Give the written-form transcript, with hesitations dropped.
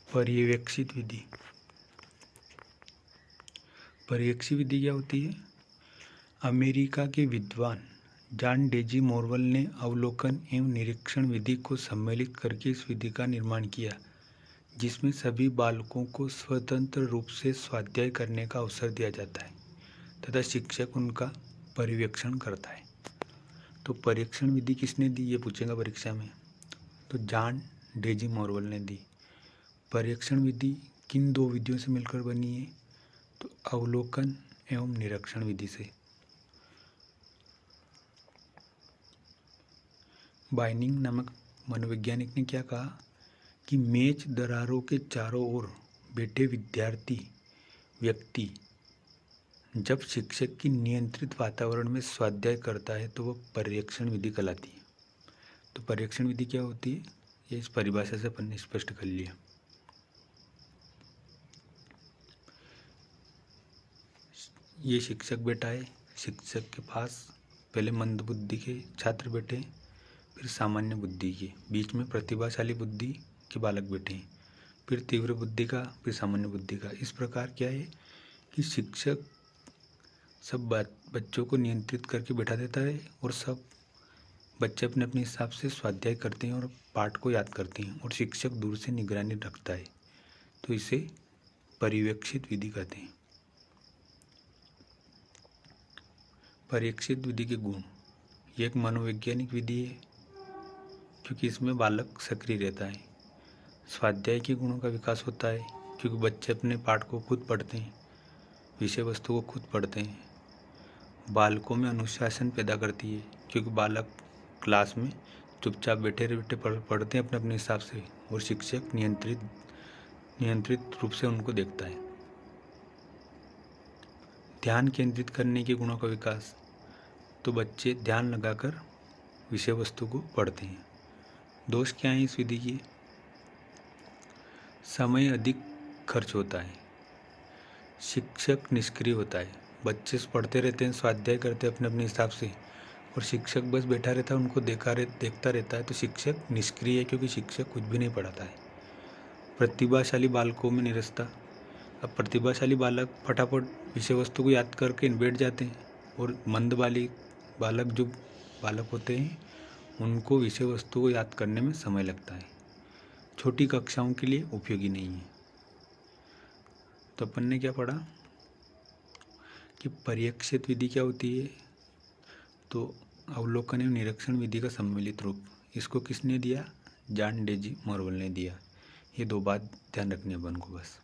पर्यवेक्षित विधि। पर्यवेक्षित विधि क्या होती है? अमेरिका के विद्वान जॉन डेजी मोरवल ने अवलोकन एवं निरीक्षण विधि को सम्मिलित करके इस विधि का निर्माण किया, जिसमें सभी बालकों को स्वतंत्र रूप से स्वाध्याय करने का अवसर दिया जाता है तथा शिक्षक उनका पर्यवेक्षण करता है। तो पर्यवेक्षण विधि किसने दी, ये पूछेगा परीक्षा में। तो जॉन डेजी मोरवल ने दी। पर्यवेक्षण विधि किन दो विधियों से मिलकर बनी है? तो अवलोकन एवं निरीक्षण विधि से। बाइनिंग नामक मनोवैज्ञानिक ने क्या कहा कि मेज दरारों के चारों ओर बैठे व्यक्ति जब शिक्षक की नियंत्रित वातावरण में स्वाध्याय करता है तो वह पर्यवेक्षण विधि कहलाती है। तो पर्यवेक्षण विधि क्या होती है, ये इस परिभाषा से अपन ने स्पष्ट कर लिया। ये शिक्षक बैठा है, शिक्षक के पास पहले मंद बुद्धि के छात्र बैठे, फिर सामान्य बुद्धि के, बीच में प्रतिभाशाली बुद्धि के बालक बैठे हैं, फिर तीव्र बुद्धि का, फिर सामान्य बुद्धि का। इस प्रकार क्या है कि शिक्षक सब बच्चों को नियंत्रित करके बैठा देता है और सब बच्चे अपने अपने हिसाब से स्वाध्याय करते हैं और पाठ को याद करते हैं और शिक्षक दूर से निगरानी रखता है। तो इसे पर्यवेक्षित विधि कहते हैं। पर्यवेक्षित विधि के गुण। ये एक मनोवैज्ञानिक विधि है क्योंकि इसमें बालक सक्रिय रहता है। स्वाध्याय के गुणों का विकास होता है क्योंकि बच्चे अपने पाठ को खुद पढ़ते हैं, विषय वस्तु को खुद पढ़ते हैं। बालकों में अनुशासन पैदा करती है क्योंकि बालक क्लास में चुपचाप बैठे पढ़ते हैं अपने अपने हिसाब से और शिक्षक नियंत्रित रूप से उनको देखता है। ध्यान केंद्रित करने के गुणों का विकास। तो बच्चे ध्यान लगाकर विषय वस्तु को पढ़ते हैं। दोष क्या है इस विधि के? समय अधिक खर्च होता है, शिक्षक निष्क्रिय होता है, बच्चे पढ़ते रहते हैं, स्वाध्याय करते हैं अपने अपने हिसाब से और शिक्षक बस बैठा रहता है, उनको देखता रहता है। तो शिक्षक निष्क्रिय है क्योंकि शिक्षक कुछ भी नहीं पढ़ाता है। प्रतिभाशाली बालकों में निरस्ता। अब प्रतिभाशाली बालक फटाफट विषय वस्तु को याद करके बैठ जाते हैं और मंदवाली बालक होते हैं उनको विषय वस्तु को याद करने में समय लगता है, छोटी कक्षाओं के लिए उपयोगी नहीं है। तो अपन ने क्या पढ़ा कि पर्यवेक्षित विधि क्या होती है? तो अवलोकन एवं निरीक्षण विधि का सम्मिलित रूप। इसको किसने दिया? जॉन डेजी मोरवल ने दिया। ये दो बात ध्यान रखनी है अपन को बस।